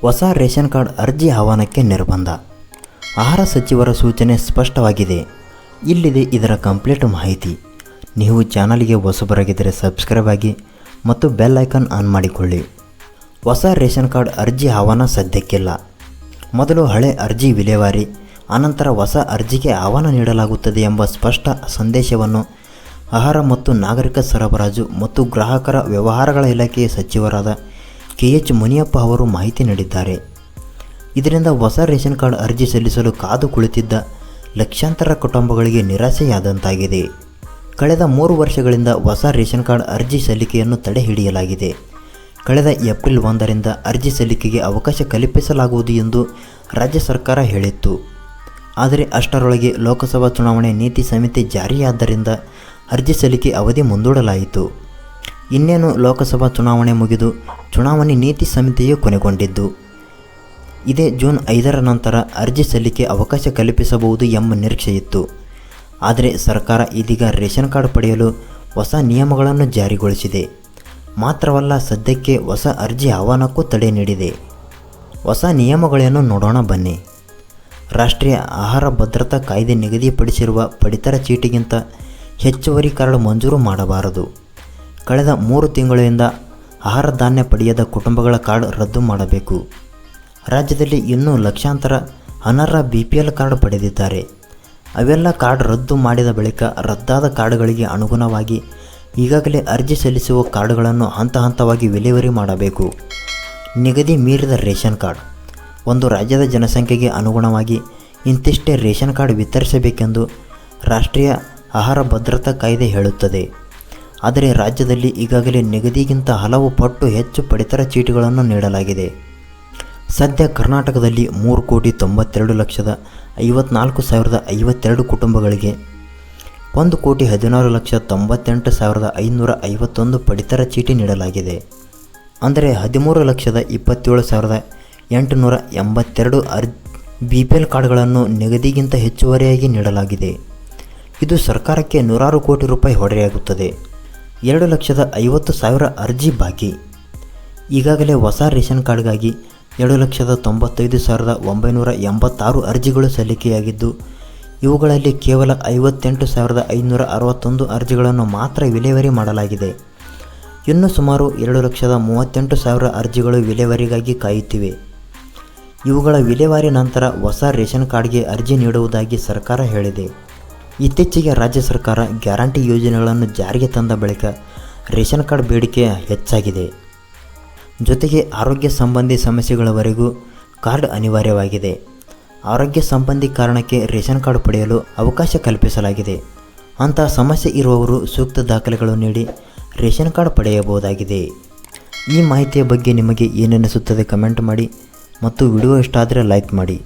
ಹೊಸ ration card ಅರ್ಜಿ ಆಹ್ವಾನಕ್ಕೆ ನಿರ್ಬಂಧ. ಆಹಾರ ಸಚಿವರ ಸೂಚನೆ ಸ್ಪಷ್ಟವಾಗಿದೆ. ಇಲ್ಲಿದೆ ಇದರ ಕಂಪ್ಲೀಟ್ ಮಾಹಿತಿ. ನೀವು ಚಾನಲ್ಗೆ ಹೊಸಬರಾಗಿದ್ದರೆ ಸಬ್ಸ್ಕ್ರೈಬ್ ಆಗಿ ಮತ್ತು ಬೆಲ್ ಐಕಾನ್ ಆನ್ ಮಾಡಿಕೊಳ್ಳಿ. ಹೊಸ ರೇಷನ್ ಕಾರ್ಡ್ ಅರ್ಜಿ ಆಹ್ವಾನ ಸದ್ಯಕ್ಕಿಲ್ಲ. ಮೊದಲು ಹಳೆ ಅರ್ಜಿ ವಿಲೇವಾರಿ, ಅನಂತರ ಹೊಸ ಅರ್ಜಿಗೆ ಆಹ್ವಾನ ನೀಡಲಾಗುತ್ತದೆ ಎಂಬ ಸ್ಪಷ್ಟ ಸಂದೇಶವನ್ನು ಆಹಾರ ಮತ್ತು ನಾಗರಿಕ ಸರಬರಾಜು ಮತ್ತು ಗ್ರಾಹಕರ ವ್ಯವಹಾರಗಳ ಇಲಾಖೆಯ ಸಚಿವರಾದ KH ಮುನಿಯಪ್ಪ ಅವರು ಮಾಹಿತಿ ನೀಡಿದ್ದಾರೆ. ಇದರಿಂದ ಹೊಸ ರೇಷನ್ ಕಾರ್ಡ್ ಅರ್ಜಿ ಸಲ್ಲಿಸಲು ಕಾದು ಕುಳಿತಿದ್ದ ಲಕ್ಷಾಂತರ ಕುಟುಂಬಗಳಿಗೆ ನಿರಾಸೆಯಾದಂತಾಗಿದೆ. ಕಳೆದ 3 ವರ್ಷಗಳಿಂದ ಹೊಸ ರೇಷನ್ ಕಾರ್ಡ್ ಅರ್ಜಿ ಸಲ್ಲಿಕೆಯನ್ನು ತಡೆ ಹಿಡಿಯಲಾಗಿದೆ. ಕಳೆದ ಏಪ್ರಿಲ್ 1ರಿಂದ ಅರ್ಜಿ ಸಲ್ಲಿಕೆಗೆ ಅವಕಾಶ ಕಲ್ಪಿಸಲಾಗುವುದು ಎಂದು ರಾಜ್ಯ ಸರ್ಕಾರ ಹೇಳಿತ್ತು. ಆದರೆ ಅಷ್ಟರೊಳಗೆ ಲೋಕಸಭಾ ಚುನಾವಣೆ ನೀತಿ ಸಂಹಿತೆ ಜಾರಿಯಾದ್ದರಿಂದ ಅರ್ಜಿ ಸಲ್ಲಿಕೆ ಅವಧಿ ಮುಂದೂಡಲಾಯಿತು. ಇನ್ನೇನು ಲೋಕಸಭಾ ಚುನಾವಣೆ ಮುಗಿದು ಚುನಾವಣೆ ನೀತಿ ಸಂಹಿತೆಯು ಕೊನೆಗೊಂಡಿದ್ದು, ಇದೇ ಜೂನ್ 5ರ ನಂತರ ಅರ್ಜಿ ಸಲ್ಲಿಕೆ ಅವಕಾಶ ಕಲ್ಪಿಸಬಹುದು ಎಂಬ ನಿರೀಕ್ಷೆಯಿತ್ತು. ಆದರೆ ಸರ್ಕಾರ ಇದೀಗ ರೇಷನ್ ಕಾರ್ಡ್ ಪಡೆಯಲು ಹೊಸ ನಿಯಮಗಳನ್ನು ಜಾರಿಗೊಳಿಸಿದೆ. ಮಾತ್ರವಲ್ಲ, ಸದ್ಯಕ್ಕೆ ಹೊಸ ಅರ್ಜಿ ಆಹ್ವಾನಕ್ಕೂ ತಡೆ ನೀಡಿದೆ. ಹೊಸ ನಿಯಮಗಳನ್ನು ನೋಡೋಣ ಬನ್ನಿ. ರಾಷ್ಟ್ರೀಯ ಆಹಾರ ಭದ್ರತಾ ಕಾಯ್ದೆ ನಿಗದಿಪಡಿಸಿರುವ ಪಡಿತರ ಚೀಟಿಗಿಂತ ಹೆಚ್ಚುವರಿ ಕಾರ್ಡ್ ಮಂಜೂರು ಮಾಡಬಾರದು. ಕಳೆದ 3 ತಿಂಗಳಿಂದ ಆಹಾರ ಧಾನ್ಯ ಪಡೆಯದ ಕುಟುಂಬಗಳ ಕಾರ್ಡ್ ರದ್ದು ಮಾಡಬೇಕು. ರಾಜ್ಯದಲ್ಲಿ ಇನ್ನೂ ಲಕ್ಷಾಂತರ ಅನರ್ಹ BPL ಕಾರ್ಡ್ ಪಡೆದಿದ್ದಾರೆ. ಅವೆಲ್ಲ ಕಾರ್ಡ್ ರದ್ದು ಮಾಡಿದ ಬಳಿಕ ರದ್ದಾದ ಕಾರ್ಡ್ಗಳಿಗೆ ಅನುಗುಣವಾಗಿ ಈಗಾಗಲೇ ಅರ್ಜಿ ಸಲ್ಲಿಸುವ ಕಾರ್ಡ್ಗಳನ್ನು ಹಂತ ಹಂತವಾಗಿ ವಿಲೇವಾರಿ ಮಾಡಬೇಕು. ನಿಗದಿ ಮೀರಿದ ರೇಷನ್ ಕಾರ್ಡ್. ಒಂದು ರಾಜ್ಯದ ಜನಸಂಖ್ಯೆಗೆ ಅನುಗುಣವಾಗಿ ಇಂತಿಷ್ಟೇ ರೇಷನ್ ಕಾರ್ಡ್ ವಿತರಿಸಬೇಕೆಂದು ರಾಷ್ಟ್ರೀಯ ಆಹಾರ ಭದ್ರತಾ ಕಾಯ್ದೆ ಹೇಳುತ್ತದೆ. ಆದರೆ ರಾಜ್ಯದಲ್ಲಿ ಈಗಾಗಲೇ ನಿಗದಿಗಿಂತ ಹಲವು ಪಟ್ಟು ಹೆಚ್ಚು ಪಡಿತರ ಚೀಟಿಗಳನ್ನು ನೀಡಲಾಗಿದೆ. ಸದ್ಯ ಕರ್ನಾಟಕದಲ್ಲಿ 3,92,54,052 ಕುಟುಂಬಗಳಿಗೆ 1,16,98,551 ಪಡಿತರ ಚೀಟಿ ನೀಡಲಾಗಿದೆ. ಅಂದರೆ 13,27,882 BPL ಕಾರ್ಡ್ಗಳನ್ನು ನಿಗದಿಗಿಂತ ಹೆಚ್ಚುವರಿಯಾಗಿ ನೀಡಲಾಗಿದೆ. ಇದು ಸರ್ಕಾರಕ್ಕೆ ನೂರಾರು ಕೋಟಿ ರೂಪಾಯಿ ಹೊರೆಯಾಗುತ್ತದೆ. 2,50,000 ಅರ್ಜಿ ಬಾಕಿ. ಈಗಾಗಲೇ ಹೊಸ ರೇಷನ್ ಕಾರ್ಡ್ಗಾಗಿ 2,95,986 ಅರ್ಜಿಗಳು ಸಲ್ಲಿಕೆಯಾಗಿದ್ದು, ಇವುಗಳಲ್ಲಿ ಕೇವಲ 58,561 ಅರ್ಜಿಗಳನ್ನು ಮಾತ್ರ ವಿಲೇವಾರಿ ಮಾಡಲಾಗಿದೆ. ಇನ್ನು ಸುಮಾರು 2,38,000 ಅರ್ಜಿಗಳು ವಿಲೇವಾರಿಗಾಗಿ ಕಾಯುತ್ತಿವೆ. ಇವುಗಳ ವಿಲೇವಾರಿ ನಂತರ ಹೊಸ ರೇಷನ್ ಕಾರ್ಡ್ಗೆ ಅರ್ಜಿ ನೀಡುವುದಾಗಿ ಸರ್ಕಾರ ಹೇಳಿದೆ. ಇತ್ತೀಚೆಗೆ ರಾಜ್ಯ ಸರ್ಕಾರ ಗ್ಯಾರಂಟಿ ಯೋಜನೆಗಳನ್ನು ಜಾರಿಗೆ ತಂದ ಬಳಿಕ ರೇಷನ್ ಕಾರ್ಡ್ ಬೇಡಿಕೆ ಹೆಚ್ಚಾಗಿದೆ. ಜೊತೆಗೆ ಆರೋಗ್ಯ ಸಂಬಂಧಿ ಸಮಸ್ಯೆಗಳವರೆಗೂ ಕಾರ್ಡ್ ಅನಿವಾರ್ಯವಾಗಿದೆ. ಆರೋಗ್ಯ ಸಂಬಂಧಿ ಕಾರಣಕ್ಕೆ ರೇಷನ್ ಕಾರ್ಡ್ ಪಡೆಯಲು ಅವಕಾಶ ಕಲ್ಪಿಸಲಾಗಿದೆ. ಅಂತಹ ಸಮಸ್ಯೆ ಇರುವವರು ಸೂಕ್ತ ದಾಖಲೆಗಳು ನೀಡಿ ರೇಷನ್ ಕಾರ್ಡ್ ಪಡೆಯಬಹುದಾಗಿದೆ. ಈ ಮಾಹಿತಿಯ ಬಗ್ಗೆ ನಿಮಗೆ ಏನೆನಿಸುತ್ತದೆ ಕಮೆಂಟ್ ಮಾಡಿ ಮತ್ತು ವಿಡಿಯೋ ಇಷ್ಟ ಆದರೆ ಲೈಕ್ ಮಾಡಿ.